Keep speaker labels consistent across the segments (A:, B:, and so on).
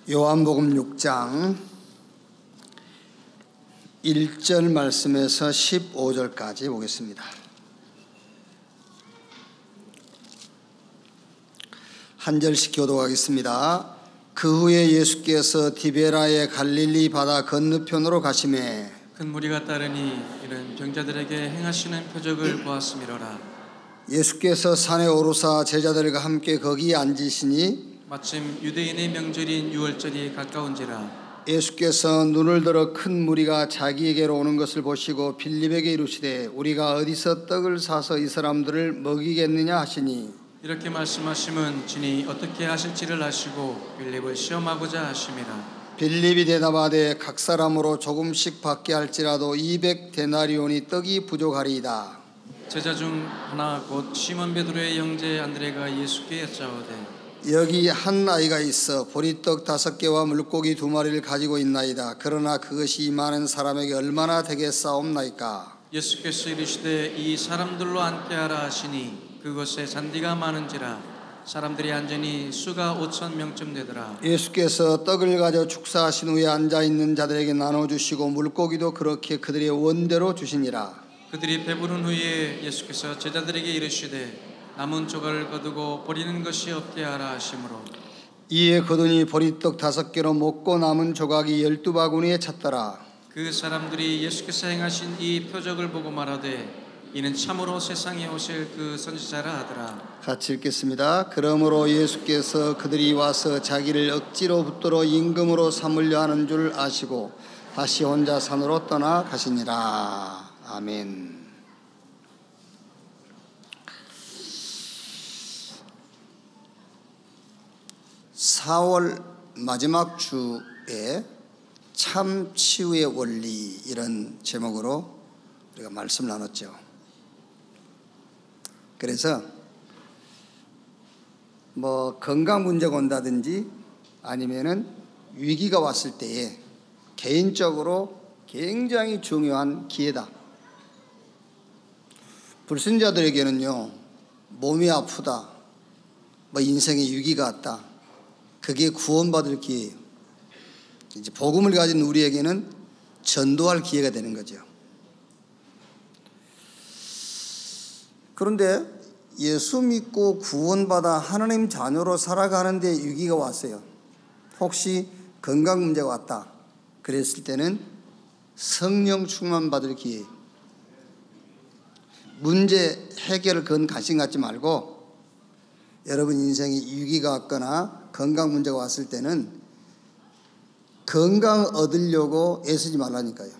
A: 요한복음 6장 1절 말씀에서 15절까지 보겠습니다. 한 절씩 교독하겠습니다. 그 후에 예수께서 디베라의 갈릴리 바다 건너편으로 가시매
B: 큰 무리가 따르니 이는 병자들에게 행하시는 표적을 보았음이로라.
A: 예수께서 산에 오르사 제자들과 함께 거기 앉으시니
B: 마침 유대인의 명절인 유월절이 가까운지라.
A: 예수께서 눈을 들어 큰 무리가 자기에게로 오는 것을 보시고 빌립에게 이르시되 우리가 어디서 떡을 사서 이 사람들을 먹이겠느냐 하시니
B: 이렇게 말씀하심은 진이 어떻게 하실지를 아시고 빌립을 시험하고자 하심이라.
A: 빌립이 대답하되 각 사람으로 조금씩 받게 할지라도 200데나리온이 떡이 부족하리이다.
B: 제자 중 하나 곧 시몬 베드로의 형제 안드레가 예수께 여짜오되
A: 여기 한 아이가 있어 보리떡 5개와 물고기 2마리를 가지고 있나이다. 그러나 그것이 많은 사람에게 얼마나 되겠사옵나이까.
B: 예수께서 이르시되 이 사람들로 앉게하라 하시니 그곳에 잔디가 많은지라 사람들이 앉으니 수가 5,000명쯤 되더라.
A: 예수께서 떡을 가져 축사하신 후에 앉아있는 자들에게 나눠주시고 물고기도 그렇게 그들의 원대로 주시니라.
B: 그들이 배부른 후에 예수께서 제자들에게 이르시되 남은 조각을 거두고 버리는 것이 없게 하라 하시므로
A: 이에 거두니 보리떡 5개로 먹고 남은 조각이 12바구니에 찼더라.
B: 그 사람들이 예수께서 행하신 이 표적을 보고 말하되 이는 참으로 세상에 오실 그 선지자라 하더라.
A: 같이 읽겠습니다. 그러므로 예수께서 그들이 와서 자기를 억지로 붙들어 임금으로 삼으려 하는 줄 아시고 다시 혼자 산으로 떠나 가시니라. 아멘. 4월 마지막 주에 참 치유의 원리 이런 제목으로 우리가 말씀을 나눴죠. 그래서 건강 문제가 온다든지 아니면은 위기가 왔을 때에 개인적으로 굉장히 중요한 기회다. 불신자들에게는요, 몸이 아프다, 인생에 위기가 왔다, 그게 구원받을 기회예요. 이제 복음을 가진 우리에게는 전도할 기회가 되는 거죠. 그런데 예수 믿고 구원받아 하나님 자녀로 살아가는데 위기가 왔어요. 혹시 건강 문제가 왔다 그랬을 때는 성령 충만 받을 기회예요. 문제 해결을 그건 관심 갖지 말고 여러분 인생에 위기가 왔거나 건강 문제가 왔을 때는 건강 얻으려고 애쓰지 말라니까요.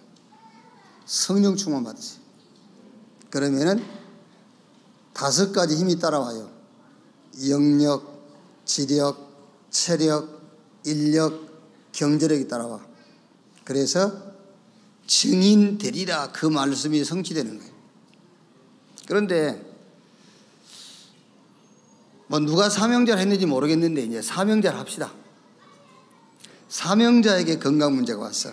A: 성령 충만 받으세요. 그러면은 5가지 힘이 따라와요. 영력, 지력, 체력, 인력, 경제력이 따라와. 그래서 증인 되리라 그 말씀이 성취되는 거예요. 그런데 누가 사명자를 했는지 모르겠는데 이제 사명자를 합시다. 사명자에게 건강 문제가 왔어.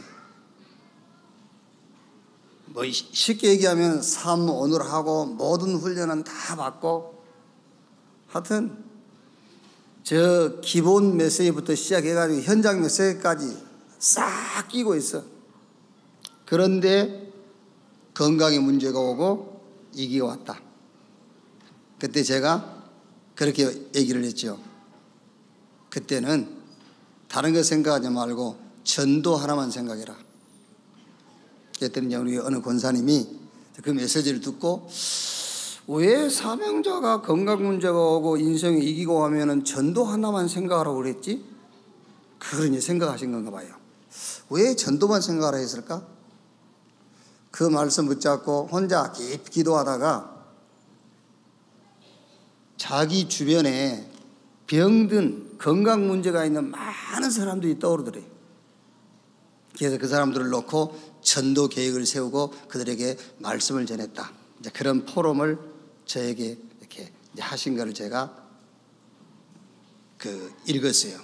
A: 쉽게 얘기하면 삶 오늘 하고 모든 훈련은 다 받고 하여튼 저 기본 메시지부터 시작해가지고 현장 메시지까지 싹 끼고 있어. 그런데 건강에 문제가 오고 위기가 왔다. 그때 제가 그렇게 얘기를 했죠. 그때는 다른 거 생각하지 말고 전도 하나만 생각해라. 그랬더니 우리 어느 권사님이 그 메시지를 듣고 왜 사명자가 건강 문제가 오고 인생에 이기고 하면은 전도 하나만 생각하라고 그랬지? 그러니 생각하신 건가 봐요. 왜 전도만 생각하라 했을까? 그 말씀 붙잡고 혼자 깊이 기도하다가 자기 주변에 병든 건강 문제가 있는 많은 사람들이 떠오르더래요. 그래서 그 사람들을 놓고 전도 계획을 세우고 그들에게 말씀을 전했다. 이제 그런 포럼을 저에게 이렇게 하신 것을 제가 읽었어요.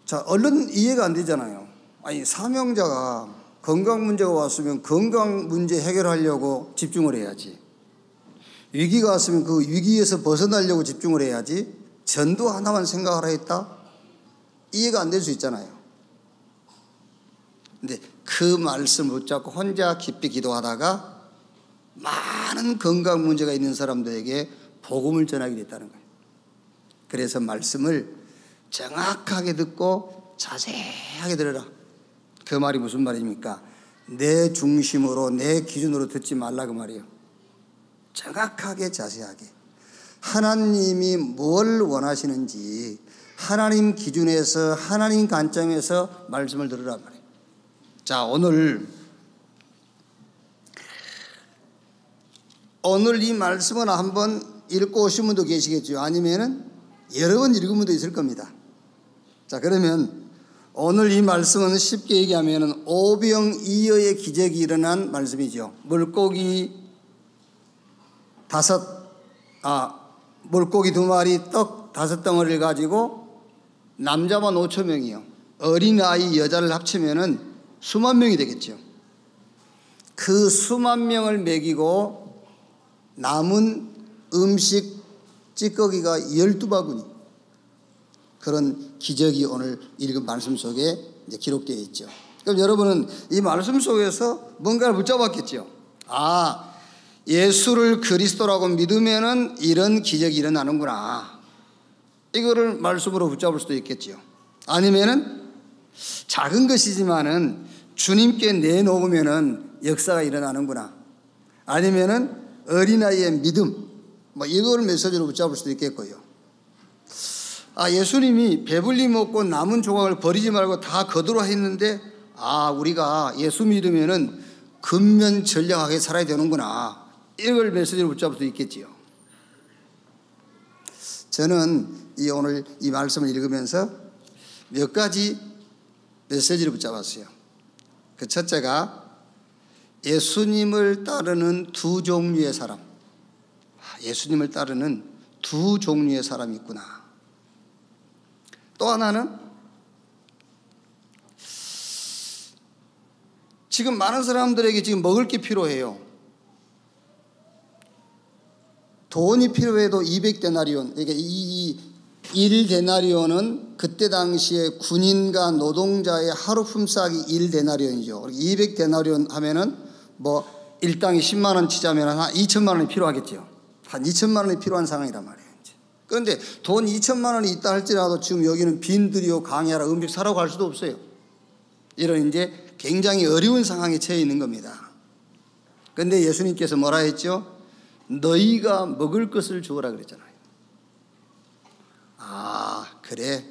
A: 자, 얼른 이해가 안 되잖아요. 아니, 사명자가 건강 문제가 왔으면 건강 문제 해결하려고 집중을 해야지. 위기가 왔으면 그 위기에서 벗어나려고 집중을 해야지 전도 하나만 생각하라 했다? 이해가 안 될 수 있잖아요. 근데 그 말씀을 붙잡고 혼자 깊이 기도하다가 많은 건강 문제가 있는 사람들에게 복음을 전하게 됐다는 거예요. 그래서 말씀을 정확하게 듣고 자세하게 들어라. 그 말이 무슨 말입니까? 내 중심으로 내 기준으로 듣지 말라 그 말이에요. 정확하게 자세하게 하나님이 뭘 원하시는지 하나님 기준에서 하나님 관점에서 말씀을 들으란 말이에요. 자, 오늘 이 말씀을 한번 읽고 오신 분도 계시겠죠. 아니면은 여러 번 읽은 분도 있을 겁니다. 자, 그러면 오늘 이 말씀은 쉽게 얘기하면은 오병이어의 기적이 일어난 말씀이죠. 물고기 2마리 떡 5덩어리를 가지고 남자만 5,000명이요. 어린아이 여자를 합치면은 수만 명이 되겠죠. 그 수만 명을 먹이고 남은 음식 찌꺼기가 12바구니. 그런 기적이 오늘 읽은 말씀 속에 이제 기록되어 있죠. 그럼 여러분은 이 말씀 속에서 뭔가를 붙잡았겠죠. 아, 예수를 그리스도라고 믿으면은 이런 기적이 일어나는구나. 이거를 말씀으로 붙잡을 수도 있겠죠. 아니면은 작은 것이지만은 주님께 내놓으면은 역사가 일어나는구나. 아니면은 어린아이의 믿음, 뭐 이거를 메시지로 붙잡을 수도 있겠고요. 아, 예수님이 배불리 먹고 남은 조각을 버리지 말고 다 거두라 했는데, 아, 우리가 예수 믿으면은 근면전략하게 살아야 되는구나. 이걸 메시지로 붙잡을 수 있겠지요. 저는 오늘 이 말씀을 읽으면서 몇 가지 메시지를 붙잡았어요. 그 첫째가 예수님을 따르는 두 종류의 사람. 예수님을 따르는 두 종류의 사람이 있구나. 또 하나는 지금 많은 사람들에게 지금 먹을 게 필요해요. 돈이 필요해도 200데나리온, 그러니까 이 1데나리온은 그때 당시에 군인과 노동자의 하루 품삯이 1데나리온이죠. 200데나리온 하면은 뭐 일당이 10만 원 치자면 한 2천만 원이 필요하겠죠. 한 2천만 원이 필요한 상황이란 말이에요. 그런데 돈 2천만 원이 있다 할지라도 지금 여기는 빈들이요 강야라 음식 사러 갈 수도 없어요. 이런 이제 굉장히 어려운 상황에 처해 있는 겁니다. 그런데 예수님께서 뭐라 했죠? 너희가 먹을 것을 주어라 그랬잖아요. 아, 그래,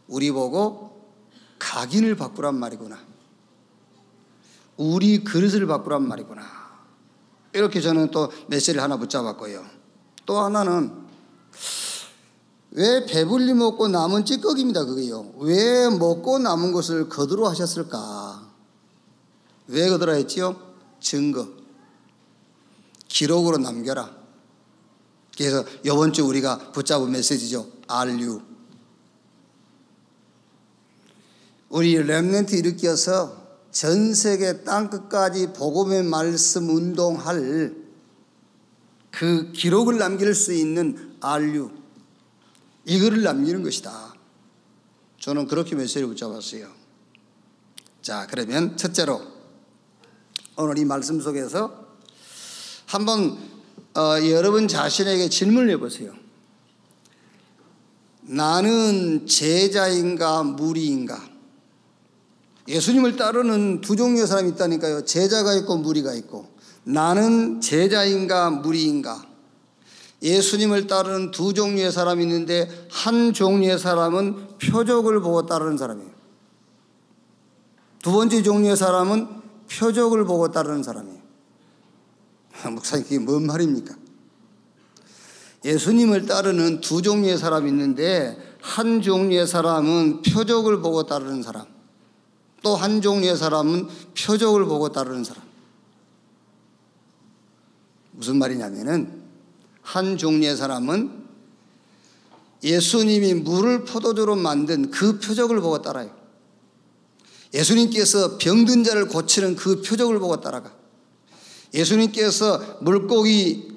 A: 우리 보고 각인을 바꾸란 말이구나. 우리 그릇을 바꾸란 말이구나. 이렇게 저는 또 메시지를 하나 붙잡았고요. 또 하나는 왜 배불리 먹고 남은 찌꺼기입니다. 그게요. 왜 먹고 남은 것을 거두러 하셨을까? 왜 거두라 했지요? 증거, 기록으로 남겨라. 그래서 이번 주 우리가 붙잡은 메시지죠. RU. 우리 렘넌트 일으켜서 전 세계 땅끝까지 복음의 말씀 운동할 그 기록을 남길 수 있는 RU, 이거를 남기는 것이다. 저는 그렇게 메시지를 붙잡았어요. 자, 그러면 첫째로 오늘 이 말씀 속에서 한번 여러분 자신에게 질문을 해보세요. 나는 제자인가 무리인가? 예수님을 따르는 두 종류의 사람이 있다니까요. 제자가 있고 무리가 있고. 나는 제자인가 무리인가? 예수님을 따르는 두 종류의 사람이 있는데 한 종류의 사람은 표적을 보고 따르는 사람이에요. 두 번째 종류의 사람은 표적을 보고 따르는 사람이에요. 목사님, 그게 뭔 말입니까? 예수님을 따르는 두 종류의 사람이 있는데 한 종류의 사람은 표적을 보고 따르는 사람, 또 한 종류의 사람은 표적을 보고 따르는 사람. 무슨 말이냐면은 한 종류의 사람은 예수님이 물을 포도주로 만든 그 표적을 보고 따라요. 예수님께서 병든 자를 고치는 그 표적을 보고 따라가. 예수님께서 물고기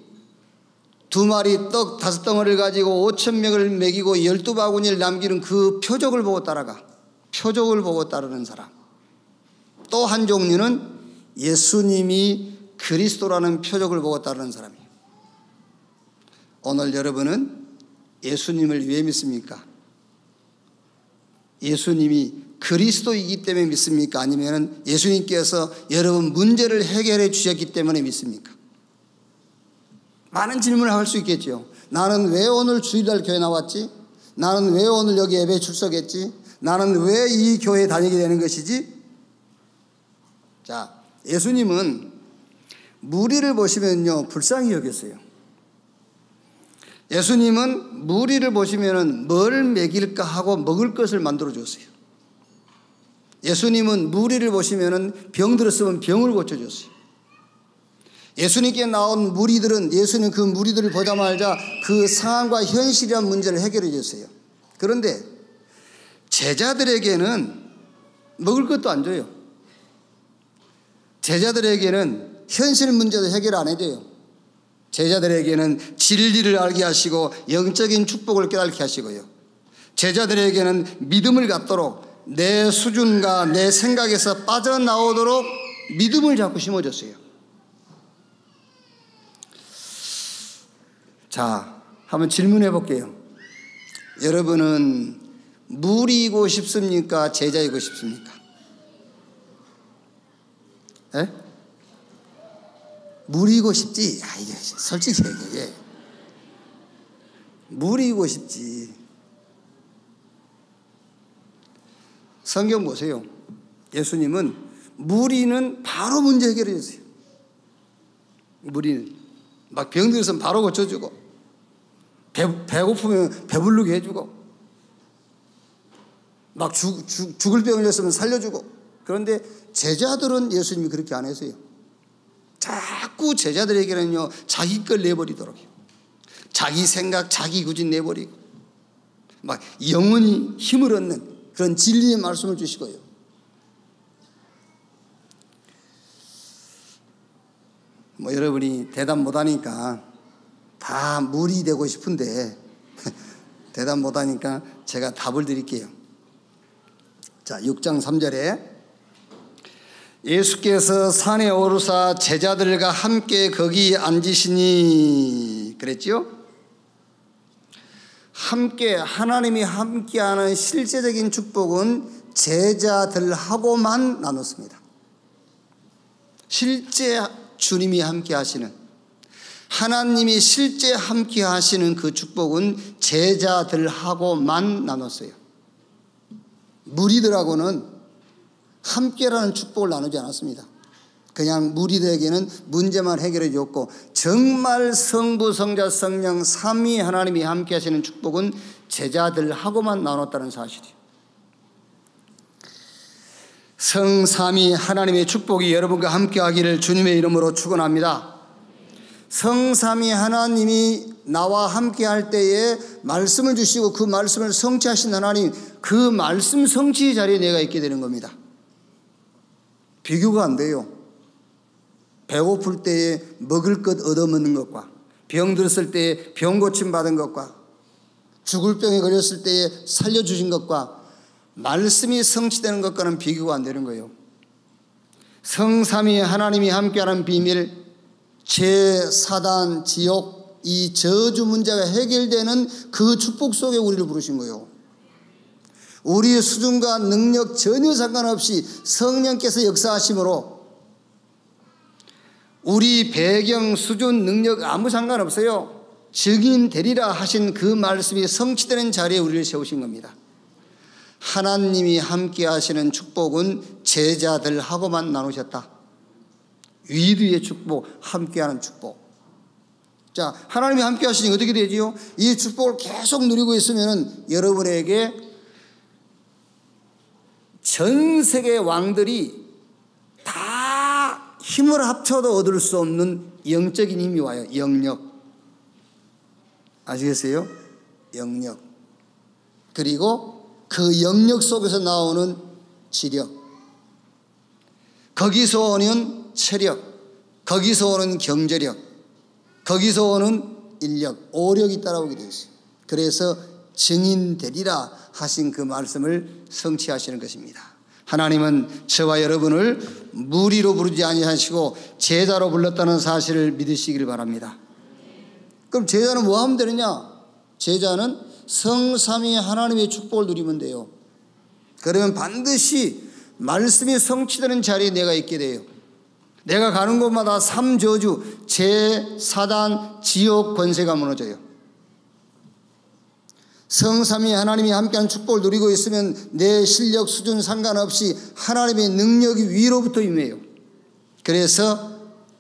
A: 2마리 떡 5덩어리를 가지고 5,000명을 먹이고 12바구니를 남기는 그 표적을 보고 따라가. 표적을 보고 따르는 사람. 또 한 종류는 예수님이 그리스도라는 표적을 보고 따르는 사람이에요. 오늘 여러분은 예수님을 왜 믿습니까? 예수님이 그리스도이기 때문에 믿습니까? 아니면 예수님께서 여러분 문제를 해결해 주셨기 때문에 믿습니까? 많은 질문을 할 수 있겠죠. 나는 왜 오늘 주일날 교회 나왔지? 나는 왜 오늘 여기 예배에 출석했지? 나는 왜 이 교회에 다니게 되는 것이지? 자, 예수님은 무리를 보시면요 불쌍히 여겼어요. 예수님은 무리를 보시면은 뭘 먹일까 하고 먹을 것을 만들어 줬어요. 예수님은 무리를 보시면은 병 들었으면 병을 고쳐줬어요. 예수님께 나온 무리들은 예수님 그 무리들을 보자마자 그 상황과 현실이란 문제를 해결해 줬어요. 그런데 제자들에게는 먹을 것도 안 줘요. 제자들에게는 현실 문제도 해결 안 해줘요. 제자들에게는 진리를 알게 하시고 영적인 축복을 깨닫게 하시고요. 제자들에게는 믿음을 갖도록 내 수준과 내 생각에서 빠져나오도록 믿음을 자꾸 심어줬어요. 자, 한번 질문해 볼게요. 여러분은 무리이고 싶습니까? 제자이고 싶습니까? 예? 무리이고 싶지. 이게 솔직히 얘기해. 무리이고 싶지. 성경 보세요. 예수님은 무리는 바로 문제 해결해 줬어요. 무리는 막 병 들었으면 바로 고쳐주고, 배고프면 배부르게 해주고, 막 죽을 병을 냈으면 살려주고. 그런데 제자들은 예수님이 그렇게 안 했어요. 자꾸 제자들에게는요 자기 걸 내버리도록 해요. 자기 생각, 자기 구진 내버리고 막 영원히 힘을 얻는 그런 진리의 말씀을 주시고요. 뭐 여러분이 대답 못하니까 다 무리 되고 싶은데 대답 못하니까 제가 답을 드릴게요. 자, 6장 3절에 예수께서 산에 오르사 제자들과 함께 거기 앉으시니 그랬죠? 함께, 하나님이 함께하는 실제적인 축복은 제자들하고만 나눴습니다. 실제 주님이 함께 하시는, 하나님이 실제 함께 하시는 그 축복은 제자들하고만 나눴어요. 무리들하고는 함께라는 축복을 나누지 않았습니다. 그냥 무리들에게는 문제만 해결해 줬고, 정말 성부, 성자, 성령 삼위 하나님이 함께 하시는 축복은 제자들하고만 나눴다는 사실이에요. 성삼위 하나님의 축복이 여러분과 함께 하기를 주님의 이름으로 축원합니다. 성삼위 하나님이 나와 함께 할 때에 말씀을 주시고 그 말씀을 성취하신 하나님, 그 말씀 성취의 자리에 내가 있게 되는 겁니다. 비교가 안 돼요. 배고플 때에 먹을 것 얻어먹는 것과, 병 들었을 때에 병 고침 받은 것과, 죽을 병에 걸렸을 때에 살려주신 것과, 말씀이 성취되는 것과는 비교가 안 되는 거예요. 성삼위 하나님이 함께하는 비밀, 죄, 사단, 지옥, 이 저주 문제가 해결되는 그 축복 속에 우리를 부르신 거예요. 우리의 수준과 능력 전혀 상관없이 성령께서 역사하심으로 우리 배경, 수준, 능력 아무 상관없어요. 증인 되리라 하신 그 말씀이 성취되는 자리에 우리를 세우신 겁니다. 하나님이 함께 하시는 축복은 제자들하고만 나누셨다. 위대의 축복, 함께하는 축복. 자, 하나님이 함께 하시니 어떻게 되지요? 이 축복을 계속 누리고 있으면 여러분에게 전 세계 왕들이 다 힘을 합쳐도 얻을 수 없는 영적인 힘이 와요. 영역. 아시겠어요? 영역. 그리고 그 영역 속에서 나오는 지력, 거기서 오는 체력, 거기서 오는 경제력, 거기서 오는 인력, 오력이 따라오게 되어 있어요. 그래서 증인 되리라 하신 그 말씀을 성취하시는 것입니다. 하나님은 저와 여러분을 무리로 부르지 아니하시고 제자로 불렀다는 사실을 믿으시길 바랍니다. 그럼 제자는 뭐 하면 되느냐? 제자는 성삼위 하나님의 축복을 누리면 돼요. 그러면 반드시 말씀이 성취되는 자리에 내가 있게 돼요. 내가 가는 곳마다 삼저주, 재, 사단, 지옥 권세가 무너져요. 성삼위 하나님이 함께한 축복을 누리고 있으면 내 실력 수준 상관없이 하나님의 능력이 위로부터 임해요. 그래서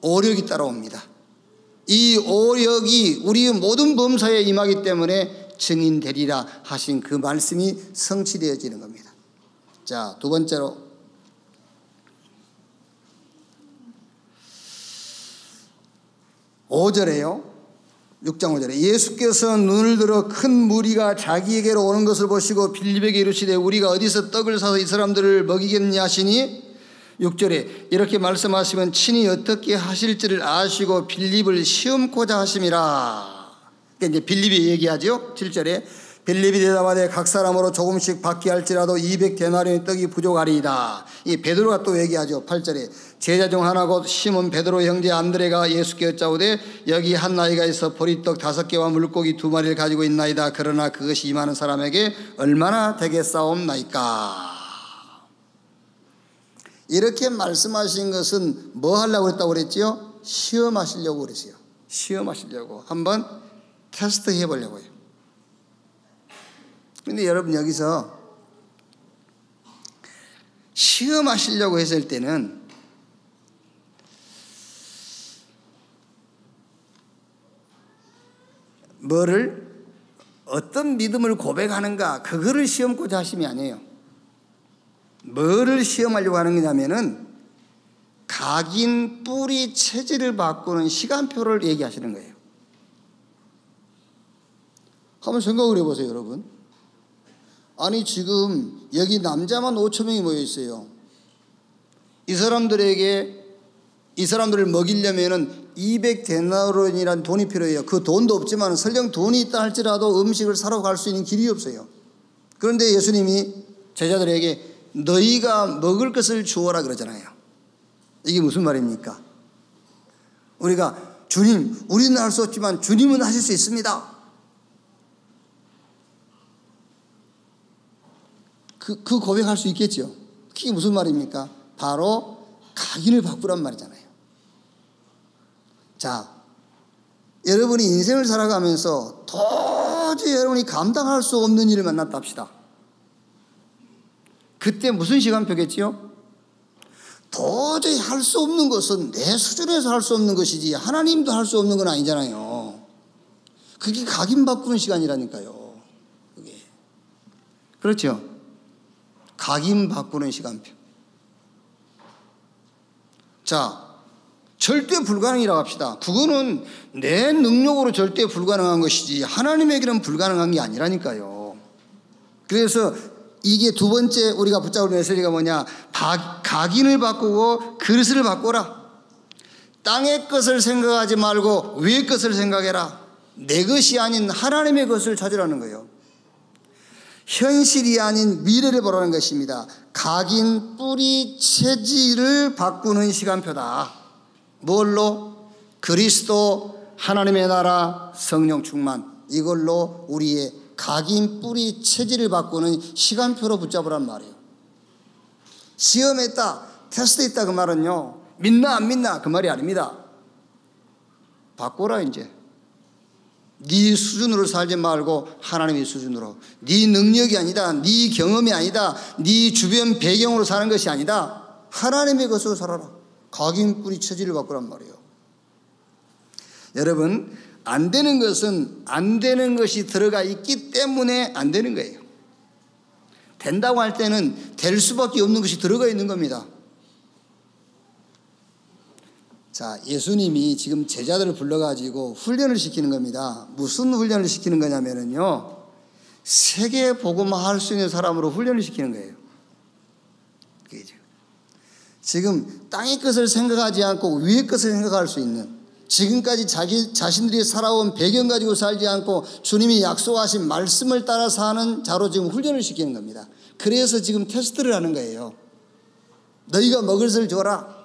A: 오력이 따라옵니다. 이 오력이 우리의 모든 범사에 임하기 때문에 증인되리라 하신 그 말씀이 성취되어지는 겁니다. 자, 두 번째로 5절에요. 6장 5절에 예수께서 눈을 들어 큰 무리가 자기에게로 오는 것을 보시고 빌립에게 이르시되 우리가 어디서 떡을 사서 이 사람들을 먹이겠냐 하시니 6절에 이렇게 말씀하시면 친히 어떻게 하실지를 아시고 빌립을 시험코자 하심이라. 그러니까 이제 빌립이 얘기하죠. 7절에 빌립이 대답하되 각 사람으로 조금씩 받게 할지라도 200데나리온의 떡이 부족하리이다. 이 베드로가 또 얘기하죠. 8절에 제자 중 하나 곧 시몬 베드로의 형제 안드레가 예수께 여짜오되 여기 한 나이가 있어 보리떡 5개와 물고기 2마리를 가지고 있나이다. 그러나 그것이 임하는 사람에게 얼마나 되겠사옵나이까. 이렇게 말씀하신 것은 뭐 하려고 했다고 그랬지요? 시험하시려고 그랬어요. 시험하시려고 한번 테스트 해보려고요. 그런데 여러분 여기서 시험하시려고 했을 때는 뭐를 어떤 믿음을 고백하는가 그거를 시험코자 하심이 아니에요. 뭐를 시험하려고 하는 거냐면은 각인 뿌리 체질을 바꾸는 시간표를 얘기하시는 거예요. 한번 생각을 해보세요, 여러분. 아니 지금 여기 남자만 5천 명이 모여 있어요. 이 사람들을 먹이려면은 200데나리온이라는 돈이 필요해요. 그 돈도 없지만 설령 돈이 있다 할지라도 음식을 사러 갈 수 있는 길이 없어요. 그런데 예수님이 제자들에게 너희가 먹을 것을 주어라 그러잖아요. 이게 무슨 말입니까? 우리가 주님, 우리는 할 수 없지만 주님은 하실 수 있습니다. 그 고백할 수 있겠죠. 그게 무슨 말입니까? 바로 각인을 바꾸란 말이잖아요. 자, 여러분이 인생을 살아가면서 도저히 여러분이 감당할 수 없는 일을 만났다 합시다. 그때 무슨 시간표겠지요? 도저히 할 수 없는 것은 내 수준에서 할 수 없는 것이지 하나님도 할 수 없는 건 아니잖아요. 그게 각인 바꾸는 시간이라니까요. 그게. 그렇죠? 각인 바꾸는 시간표. 자, 절대 불가능이라고 합시다. 그거는 내 능력으로 절대 불가능한 것이지 하나님에게는 불가능한 게 아니라니까요. 그래서 이게 두 번째 우리가 붙잡을 메시지가 뭐냐? 각인을 바꾸고 그릇을 바꿔라. 땅의 것을 생각하지 말고 위의 것을 생각해라. 내 것이 아닌 하나님의 것을 찾으라는 거예요. 현실이 아닌 미래를 보라는 것입니다. 각인 뿌리 체질을 바꾸는 시간표다. 뭘로? 그리스도, 하나님의 나라, 성령 충만. 이걸로 우리의 각인 뿌리 체질을 바꾸는 시간표로 붙잡으란 말이에요. 시험했다, 테스트했다 그 말은요, 믿나 안 믿나 그 말이 아닙니다. 바꿔라. 이제 네 수준으로 살지 말고 하나님의 수준으로. 네 능력이 아니다, 네 경험이 아니다, 네 주변 배경으로 사는 것이 아니다, 하나님의 것으로 살아라. 각인 뿌리 체질을 바꾸란 말이에요. 여러분, 안 되는 것은 안 되는 것이 들어가 있기 때문에 안 되는 거예요. 된다고 할 때는 될 수밖에 없는 것이 들어가 있는 겁니다. 자, 예수님이 지금 제자들을 불러가지고 훈련을 시키는 겁니다. 무슨 훈련을 시키는 거냐면요, 세계 복음화할 수 있는 사람으로 훈련을 시키는 거예요. 그죠? 지금 땅의 것을 생각하지 않고 위의 것을 생각할 수 있는, 지금까지 자신들이 살아온 배경 가지고 살지 않고 주님이 약속하신 말씀을 따라 사는 자로 지금 훈련을 시키는 겁니다. 그래서 지금 테스트를 하는 거예요. 너희가 먹을 것을 줘라.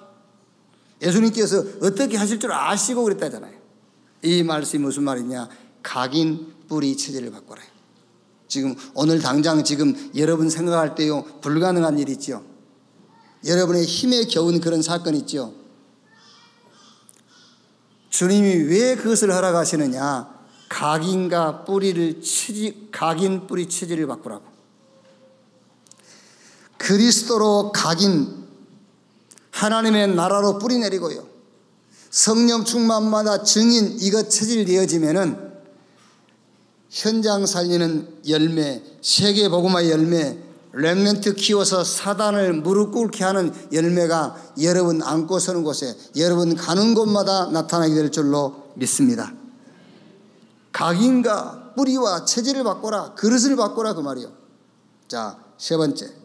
A: 예수님께서 어떻게 하실 줄 아시고 그랬다잖아요. 이 말씀이 무슨 말이냐? 각인 뿌리 체질을 바꿔라. 지금 오늘 당장 지금 여러분 생각할 때요 불가능한 일 있죠. 여러분의 힘에 겨운 그런 사건 있죠. 주님이 왜 그것을 허락하시느냐? 각인 뿌리 체질을 바꾸라고. 그리스도로 각인, 하나님의 나라로 뿌리 내리고요, 성령 충만마다 증인 이것 체질 되어지면은 현장 살리는 열매, 세계 복음화의 열매, 렘넌트 키워서 사단을 무릎 꿇게 하는 열매가 여러분 안고 서는 곳에, 여러분 가는 곳마다 나타나게 될 줄로 믿습니다. 각인과 뿌리와 체질을 바꿔라, 그릇을 바꿔라, 그 말이요. 자, 세 번째,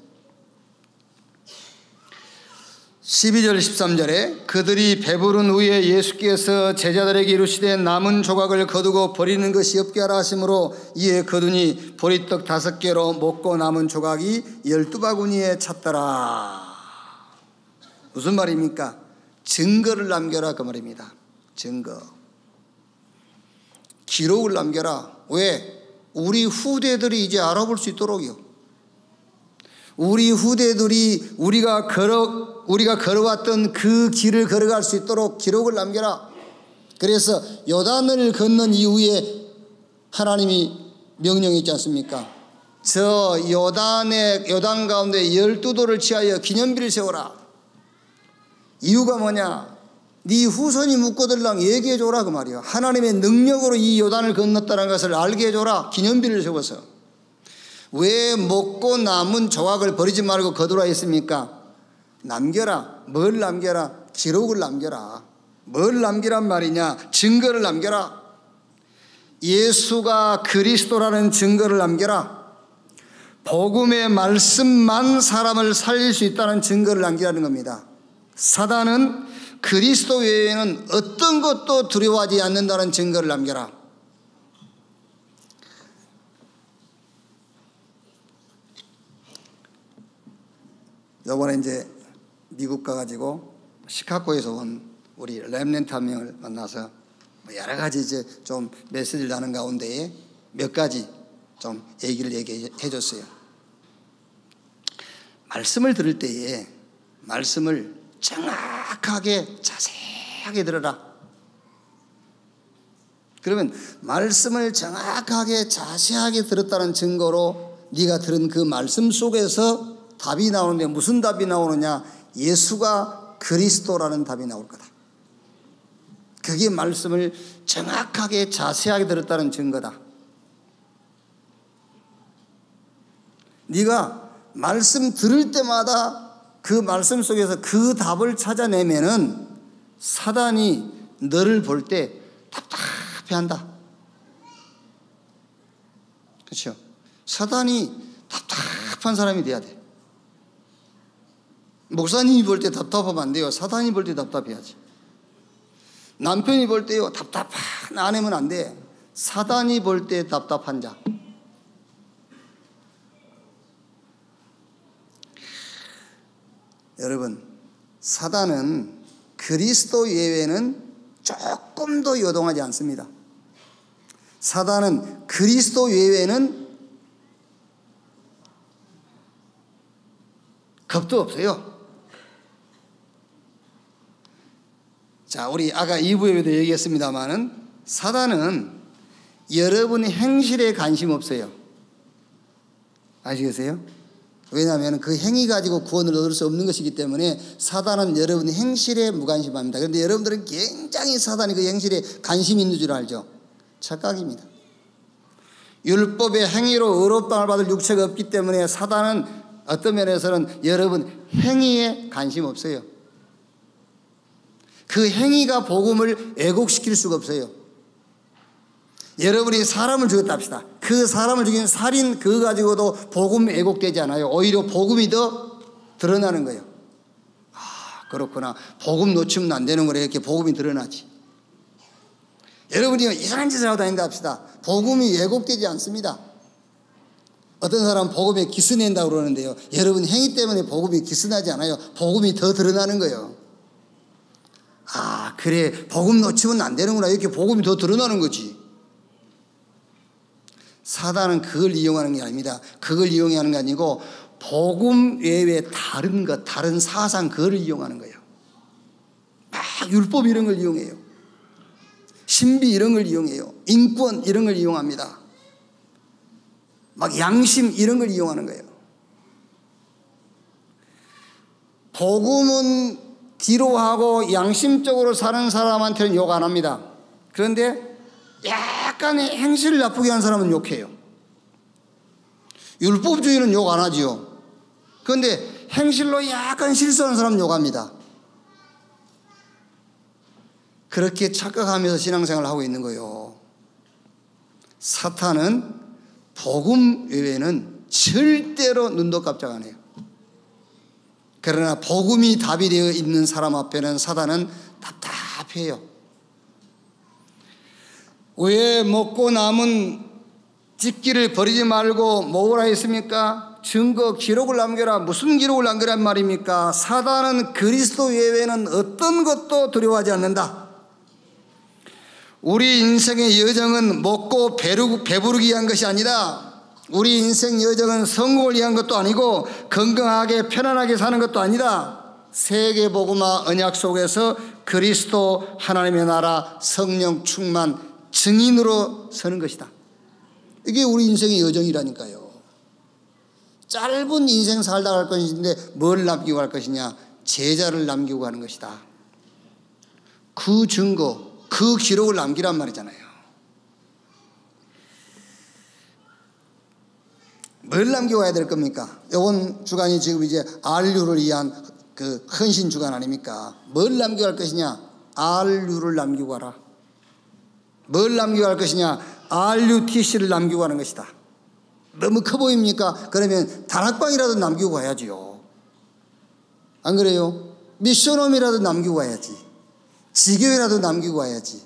A: 12절 13절에 그들이 배부른 후에 예수께서 제자들에게 이르시되 남은 조각을 거두고 버리는 것이 없게 하라 하심으로 이에 거두니 보리떡 5개로 먹고 남은 조각이 12바구니에 찼더라. 무슨 말입니까? 증거를 남겨라, 그 말입니다. 증거, 기록을 남겨라. 왜? 우리 후대들이 이제 알아볼 수 있도록요. 우리 후대들이 우리가 걸어왔던 그 길을 걸어갈 수 있도록 기록을 남겨라. 그래서 요단을 건넌 이후에 하나님이 명령했지 않습니까? 저 요단 가운데 12돌을 취하여 기념비를 세워라. 이유가 뭐냐? 네 후손이 묻고들랑 얘기해줘라, 그 말이야. 하나님의 능력으로 이 요단을 건넜다는 것을 알게 해줘라. 기념비를 세워서. 왜 먹고 남은 조각을 버리지 말고 거두라 했습니까? 남겨라. 뭘 남겨라? 기록을 남겨라. 뭘 남기란 말이냐? 증거를 남겨라. 예수가 그리스도라는 증거를 남겨라. 복음의 말씀만 사람을 살릴 수 있다는 증거를 남기라는 겁니다. 사단은 그리스도 외에는 어떤 것도 두려워하지 않는다는 증거를 남겨라. 요번에 이제 미국 가가지고 시카고에서 온 우리 렘넌트 한 명을 만나서 여러 가지 이제 좀 메시지를 나눈 가운데에 몇 가지 좀 얘기해 줬어요. 말씀을 들을 때에 말씀을 정확하게 자세하게 들어라. 그러면 말씀을 정확하게 자세하게 들었다는 증거로 네가 들은 그 말씀 속에서 답이 나오는데 무슨 답이 나오느냐? 예수가 그리스도라는 답이 나올 거다. 그게 말씀을 정확하게 자세하게 들었다는 증거다. 네가 말씀 들을 때마다 그 말씀 속에서 그 답을 찾아내면은 사단이 너를 볼 때 답답해한다. 그렇죠? 사단이 답답한 사람이 돼야 돼. 목사님이 볼 때 답답하면 안 돼요. 사단이 볼 때 답답해야지. 남편이 볼 때요 답답한 아내면 안 돼. 사단이 볼 때 답답한 자. 여러분, 사단은 그리스도 예외는 조금도 요동하지 않습니다. 사단은 그리스도 예외는 겁도 없어요. 자, 우리 아까 2부 예배도 얘기했습니다마는 사단은 여러분의 행실에 관심 없어요. 아시겠어요? 왜냐하면 그 행위 가지고 구원을 얻을 수 없는 것이기 때문에 사단은 여러분의 행실에 무관심합니다. 그런데 여러분들은 굉장히 사단이 그 행실에 관심이 있는 줄 알죠? 착각입니다. 율법의 행위로 의롭다함을 받을 육체가 없기 때문에 사단은 어떤 면에서는 여러분 행위에 관심 없어요. 그 행위가 복음을 왜곡시킬 수가 없어요. 여러분이 사람을 죽였다 합시다. 그 사람을 죽인 살인 그거 가지고도 복음 왜곡되지 않아요. 오히려 복음이 더 드러나는 거예요. 아, 그렇구나. 복음 놓치면 안 되는 거래. 이렇게 복음이 드러나지. 여러분이 이상한 짓을 하고 다닌다 합시다. 복음이 왜곡되지 않습니다. 어떤 사람은 복음에 기스낸다고 그러는데요, 여러분 행위 때문에 복음이 기스나지 않아요. 복음이 더 드러나는 거예요. 아, 그래, 복음 놓치면 안 되는구나, 이렇게 복음이 더 드러나는 거지. 사단은 그걸 이용하는 게 아닙니다. 그걸 이용하는 게 아니고 복음 외에 다른 것, 다른 사상, 그걸 이용하는 거예요. 막 율법 이런 걸 이용해요. 신비 이런 걸 이용해요. 인권 이런 걸 이용합니다. 막 양심 이런 걸 이용하는 거예요. 복음은 뒤로 하고 양심적으로 사는 사람한테는 욕 안 합니다. 그런데 약간의 행실을 나쁘게 하는 사람은 욕해요. 율법주의는 욕 안 하지요. 그런데 행실로 약간 실수하는 사람은 욕합니다. 그렇게 착각하면서 신앙생활을 하고 있는 거예요. 사탄은 복음 외에는 절대로 눈도 깜짝 안 해요. 그러나 복음이 답이 되어 있는 사람 앞에는 사단은 답답해요. 왜 먹고 남은 집기를 버리지 말고 모으라 했습니까? 증거 기록을 남겨라. 무슨 기록을 남겨란 말입니까? 사단은 그리스도 외에는 어떤 것도 두려워하지 않는다. 우리 인생의 여정은 먹고 배부르기 위한 것이 아니다. 우리 인생 여정은 성공을 위한 것도 아니고 건강하게 편안하게 사는 것도 아니다. 세계복음화 언약 속에서 그리스도 하나님의 나라 성령 충만 증인으로 서는 것이다. 이게 우리 인생의 여정이라니까요. 짧은 인생 살다 갈 것인데 뭘 남기고 갈 것이냐? 제자를 남기고 가는 것이다. 그 증거, 그 기록을 남기란 말이잖아요. 뭘 남기고 가야 될 겁니까? 이번 주간이 지금 이제 RU를 위한 그 헌신 주간 아닙니까? 뭘 남기고 갈 것이냐? RU를 남기고 가라. 뭘 남기고 갈 것이냐? RUTC를 남기고 가는 것이다. 너무 커 보입니까? 그러면 다락방이라도 남기고 가야지요. 안 그래요? 미션홈이라도 남기고 가야지. 지교회라도 남기고 가야지.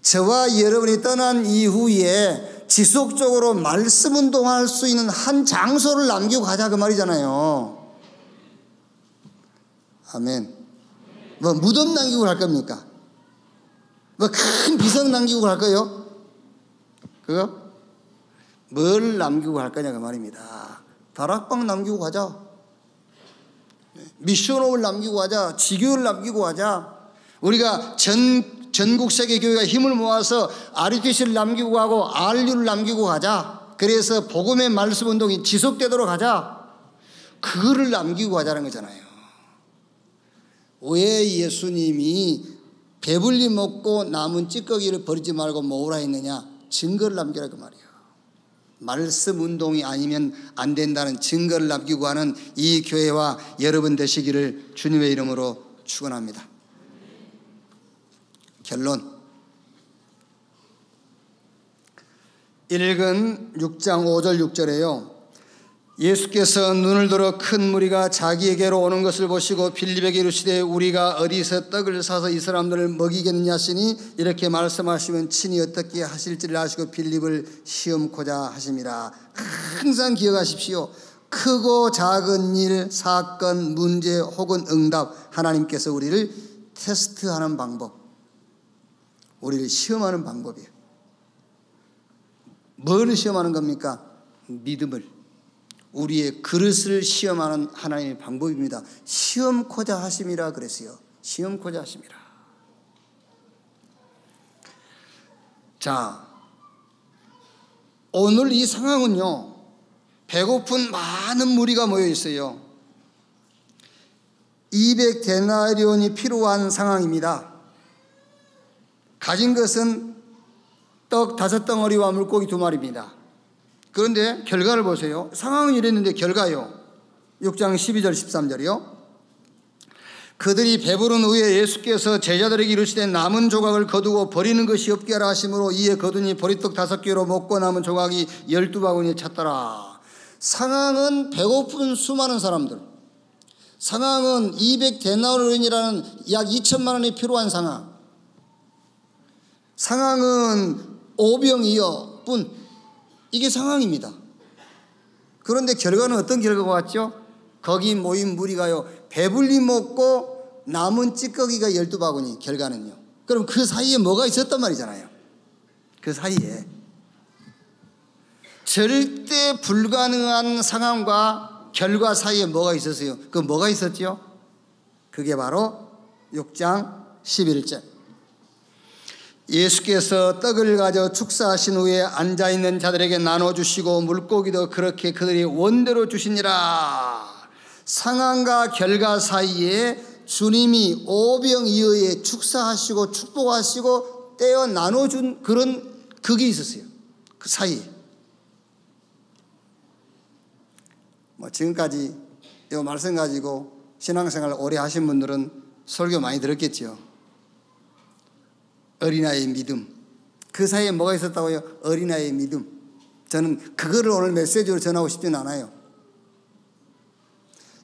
A: 저와 여러분이 떠난 이후에 지속적으로 말씀 운동할 수 있는 한 장소를 남기고 가자, 그 말이잖아요. 아멘. 뭐 무덤 남기고 갈 겁니까? 뭐 큰 비석 남기고 갈 거예요? 그거? 뭘 남기고 갈 거냐 그 말입니다. 다락방 남기고 가자. 미션홈을 남기고 가자. 지교를 남기고 가자. 우리가 전국 세계 교회가 힘을 모아서 RUTC를 남기고 가고 RU를 남기고 가자. 그래서 복음의 말씀 운동이 지속되도록 하자. 그거를 남기고 가자는 거잖아요. 왜 예수님이 배불리 먹고 남은 찌꺼기를 버리지 말고 모으라 했느냐? 증거를 남기라 그 말이에요. 말씀 운동이 아니면 안 된다는 증거를 남기고 하는 이 교회와 여러분 되시기를 주님의 이름으로 축원합니다. 결론. 읽은 6장 5절 6절에요. 예수께서 눈을 들어 큰 무리가 자기에게로 오는 것을 보시고 빌립에게 이르시되 우리가 어디서 떡을 사서 이 사람들을 먹이겠느냐 하시니 이렇게 말씀하시면 친히 어떻게 하실지를 아시고 빌립을 시험코자 하심이라. 항상 기억하십시오. 크고 작은 일, 사건, 문제 혹은 응답, 하나님께서 우리를 테스트하는 방법, 우리를 시험하는 방법이에요. 뭘 시험하는 겁니까? 믿음을, 우리의 그릇을 시험하는 하나님의 방법입니다. 시험코자 하심이라 그랬어요. 시험코자 하심이라. 자, 오늘 이 상황은요, 배고픈 많은 무리가 모여 있어요. 200데나리온이 필요한 상황입니다. 가진 것은 떡 5덩어리와 물고기 2마리입니다. 그런데 결과를 보세요. 상황은 이랬는데 결과요. 6장 12절 13절이요. 그들이 배부른 후에 예수께서 제자들에게 이르시되 남은 조각을 거두고 버리는 것이 없게 하라 하심으로 이에 거두니 보리떡 5개로 먹고 남은 조각이 12바구니에 찼더라. 상황은 배고픈 수많은 사람들, 상황은 200데나리온이라는 약 2천만 원이 필요한 상황, 상황은 오병이어 뿐. 이게 상황입니다. 그런데 결과는 어떤 결과가 왔죠? 거기 모인 무리가요, 배불리 먹고 남은 찌꺼기가 12바구니. 결과는요. 그럼 그 사이에 뭐가 있었단 말이잖아요. 그 사이에 절대 불가능한 상황과 결과 사이에 뭐가 있었어요? 그 뭐가 있었죠? 그게 바로 6장 11절. 예수께서 떡을 가져 축사하신 후에 앉아있는 자들에게 나눠주시고 물고기도 그렇게 그들이 원대로 주시니라. 상황과 결과 사이에 주님이 오병이어에 축사하시고 축복하시고 떼어 나눠준 그런 그게 있었어요. 그 사이에. 지금까지 이 말씀 가지고 신앙생활 오래 하신 분들은 설교 많이 들었겠죠. 어린아이의 믿음. 그 사이에 뭐가 있었다고요? 어린아이의 믿음. 저는 그거를 오늘 메시지로 전하고 싶지는 않아요.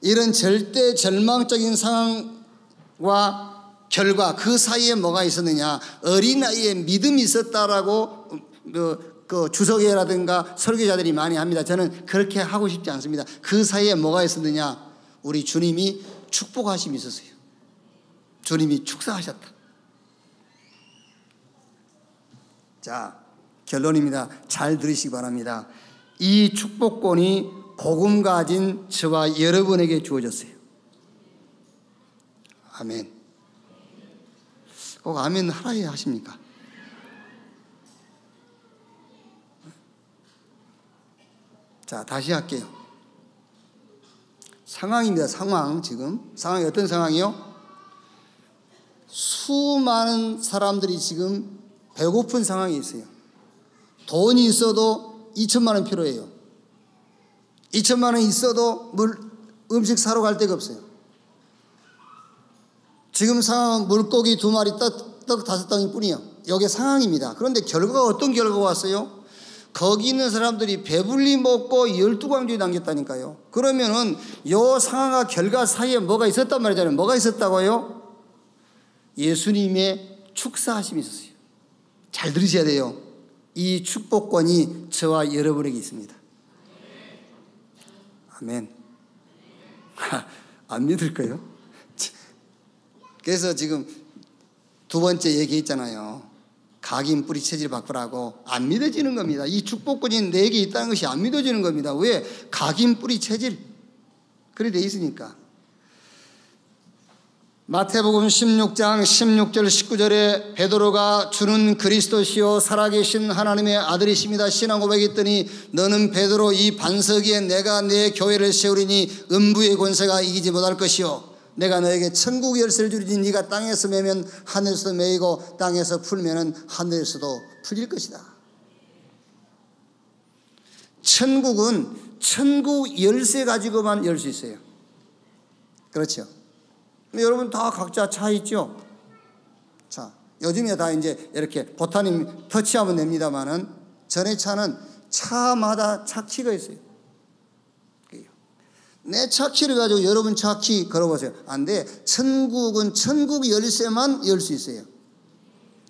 A: 이런 절대 절망적인 상황과 결과 그 사이에 뭐가 있었느냐? 어린아이의 믿음이 있었다라고 그 주석회라든가 설교자들이 많이 합니다. 저는 그렇게 하고 싶지 않습니다. 그 사이에 뭐가 있었느냐? 우리 주님이 축복하심이 있었어요. 주님이 축사하셨다. 자, 결론입니다. 잘 들으시기 바랍니다. 이 축복권이 복음 가진 저와 여러분에게 주어졌어요. 아멘. 꼭 아멘 하라야 하십니까? 자, 다시 할게요. 상황입니다. 상황. 지금 상황이 어떤 상황이요? 수많은 사람들이 지금 배고픈 상황이 있어요. 돈이 있어도 2천만 원 필요해요. 2천만 원 있어도 음식 사러 갈 데가 없어요. 지금 상황은 물고기 2마리, 떡 5덩이 뿐이에요. 이게 상황입니다. 그런데 결과가 어떤 결과가 왔어요? 거기 있는 사람들이 배불리 먹고 12광주에 남겼다니까요. 그러면은 요 상황과 결과 사이에 뭐가 있었단 말이잖아요. 뭐가 있었다고요? 예수님의 축사하심이 있었어요. 잘 들으셔야 돼요. 이 축복권이 저와 여러분에게 있습니다. 아멘. 안 믿을 거예요? 그래서 지금 두 번째 얘기했잖아요. 각인 뿌리 체질 바꾸라고. 안 믿어지는 겁니다. 이 축복권이 내게 있다는 것이 안 믿어지는 겁니다. 왜? 각인 뿌리 체질. 그래 돼 있으니까. 마태복음 16장 16절 19절에 베드로가 주는 그리스도시요 살아계신 하나님의 아들이십니다. 신앙 고백했더니 너는 베드로 이 반석 위에 내가 내 교회를 세우리니 음부의 권세가 이기지 못할 것이요 내가 너에게 천국 열쇠를 주리니 네가 땅에서 매면 하늘에서 매이고 땅에서 풀면은 하늘에서도 풀릴 것이다. 천국은 천국 열쇠 가지고만 열 수 있어요. 그렇죠? 여러분 다 각자 차 있죠? 자, 요즘에 다 이제 이렇게 보타님 터치하면 됩니다만은 전에 차는 차마다 차키가 있어요. 내 차키를 가지고 여러분 차키 걸어보세요. 안 돼. 천국은 천국 열쇠만 열 수 있어요.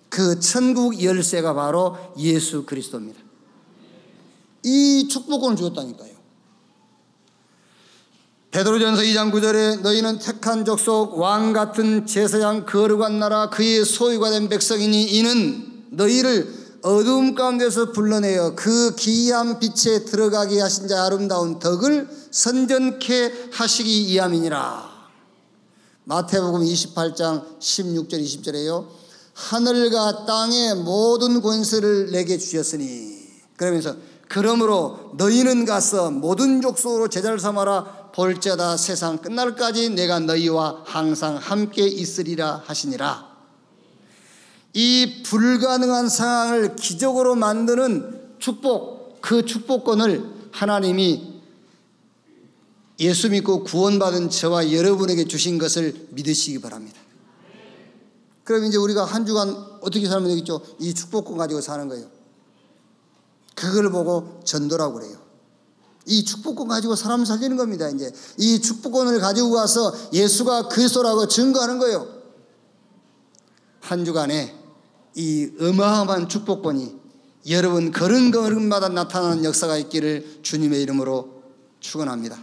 A: 그 천국 열쇠가 바로 예수 그리스도입니다. 이 축복권을 주었다니까요. 베드로전서 2장 9절에 너희는 택한 족속 왕같은 제사장 거룩한 나라 그의 소유가 된 백성이니 이는 너희를 어두움 가운데서 불러내어 그 기이한 빛에 들어가게 하신 자 아름다운 덕을 선전케 하시기 위함이니라. 마태복음 28장 16절 20절에요. 하늘과 땅의 모든 권세를 내게 주셨으니 그러면서 그러므로 너희는 가서 모든 족속으로 제자를 삼아라. 볼지어다 세상 끝날까지 내가 너희와 항상 함께 있으리라 하시니라. 이 불가능한 상황을 기적으로 만드는 축복, 그 축복권을 하나님이 예수 믿고 구원받은 저와 여러분에게 주신 것을 믿으시기 바랍니다. 그럼 이제 우리가 한 주간 어떻게 살면 되겠죠? 이 축복권 가지고 사는 거예요. 그걸 보고 전도라고 그래요. 이 축복권 가지고 사람 살리는 겁니다. 이제 이 축복권을 가지고 가서 예수가 그리스도라고 증거하는 거예요. 한 주간에 이 어마어마한 축복권이 여러분 걸음걸음마다 나타나는 역사가 있기를 주님의 이름으로 축원합니다.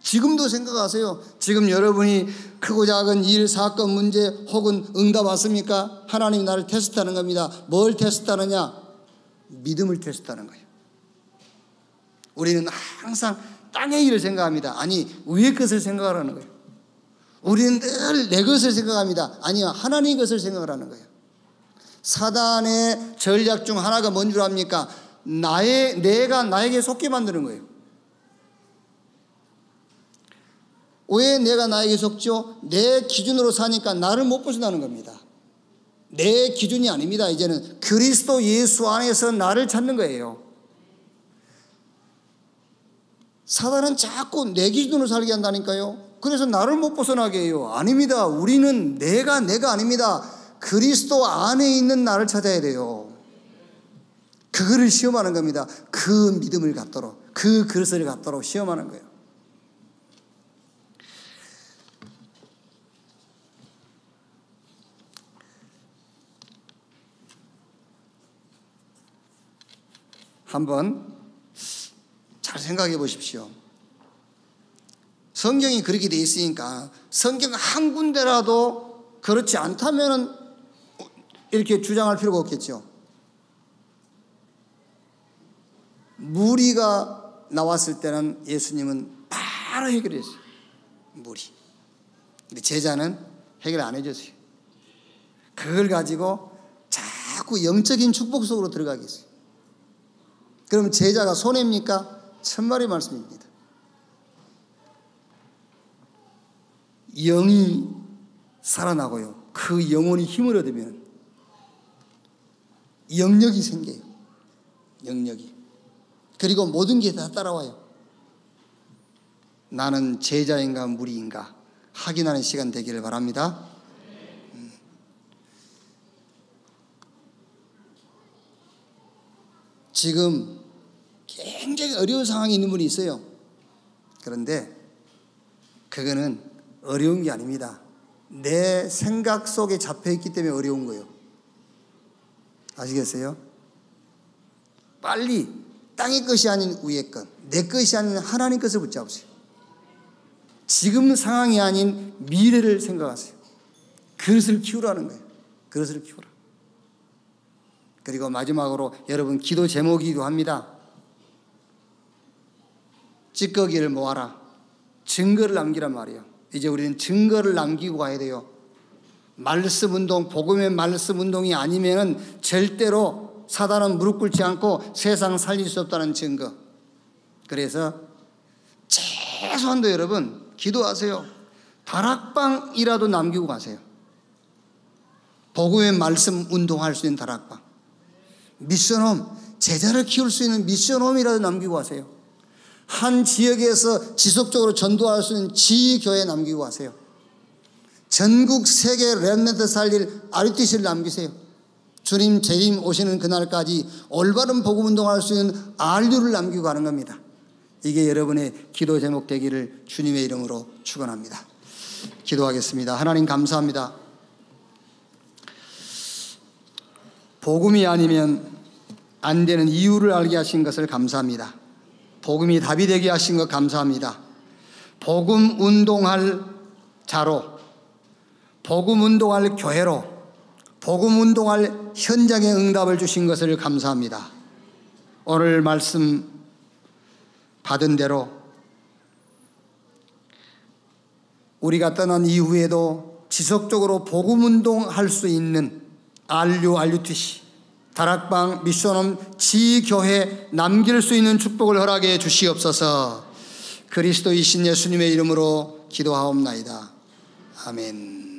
A: 지금도 생각하세요. 지금 여러분이 크고 작은 일, 사건, 문제 혹은 응답 왔습니까? 하나님이 나를 테스트하는 겁니다. 뭘 테스트하느냐? 믿음을 테스트하는 거예요. 우리는 항상 땅의 일을 생각합니다. 아니, 위의 것을 생각하라는 거예요. 우리는 늘 내 것을 생각합니다. 아니요, 하나님의 것을 생각하라는 거예요. 사단의 전략 중 하나가 뭔 줄 압니까? 내가 나에게 속게 만드는 거예요. 왜 내가 나에게 속죠? 내 기준으로 사니까 나를 못 벗어나는 겁니다. 내 기준이 아닙니다. 이제는 그리스도 예수 안에서 나를 찾는 거예요. 사단은 자꾸 내 기준으로 살게 한다니까요. 그래서 나를 못 벗어나게 해요. 아닙니다. 우리는 내가 아닙니다. 그리스도 안에 있는 나를 찾아야 돼요. 그거를 시험하는 겁니다. 그 믿음을 갖도록, 그 그릇을 갖도록 시험하는 거예요. 한번 잘 생각해 보십시오. 성경이 그렇게 되어 있으니까 성경 한 군데라도 그렇지 않다면 이렇게 주장할 필요가 없겠죠. 무리가 나왔을 때는 예수님은 바로 해결했어요. 무리. 근데 제자는 해결 안 해줬어요. 그걸 가지고 자꾸 영적인 축복 속으로 들어가겠어요. 그럼 제자가 손해입니까? 천만의 말씀입니다. 영이 살아나고요. 그 영혼이 힘을 얻으면 영역이 생겨요. 영역이. 그리고 모든 게 다 따라와요. 나는 제자인가 무리인가 확인하는 시간 되기를 바랍니다. 지금 굉장히 어려운 상황에 있는 분이 있어요. 그런데 그거는 어려운 게 아닙니다. 내 생각 속에 잡혀있기 때문에 어려운 거예요. 아시겠어요? 빨리 땅의 것이 아닌 위의 것, 내 것이 아닌 하나님 것을 붙잡으세요. 지금 상황이 아닌 미래를 생각하세요. 그릇을 키우라는 거예요. 그릇을 키우라. 그리고 마지막으로 여러분 기도 제목이기도 합니다. 찌꺼기를 모아라. 증거를 남기란 말이에요. 이제 우리는 증거를 남기고 가야 돼요. 말씀 운동, 복음의 말씀 운동이 아니면은 절대로 사단은 무릎 꿇지 않고 세상 살릴 수 없다는 증거. 그래서 최소한도 여러분 기도하세요. 다락방이라도 남기고 가세요. 복음의 말씀 운동할 수 있는 다락방. 미션홈, 제자를 키울 수 있는 미션홈이라도 남기고 가세요. 한 지역에서 지속적으로 전도할 수 있는 지교회 남기고 가세요. 전국 세계 렘넌트 살릴 RUTC를 남기세요. 주님 재림 오시는 그날까지 올바른 복음 운동할 수 있는 RU를 남기고 가는 겁니다. 이게 여러분의 기도 제목 되기를 주님의 이름으로 축원합니다. 기도하겠습니다. 하나님 감사합니다. 복음이 아니면 안 되는 이유를 알게 하신 것을 감사합니다. 복음이 답이 되게 하신 것 감사합니다. 복음 운동할 자로, 복음 운동할 교회로, 복음 운동할 현장의 응답을 주신 것을 감사합니다. 오늘 말씀 받은 대로 우리가 떠난 이후에도 지속적으로 복음 운동할 수 있는 RUTC, 다락방, 미션홈, 지교회 남길 수 있는 축복을 허락해 주시옵소서. 그리스도이신 예수님의 이름으로 기도하옵나이다. 아멘.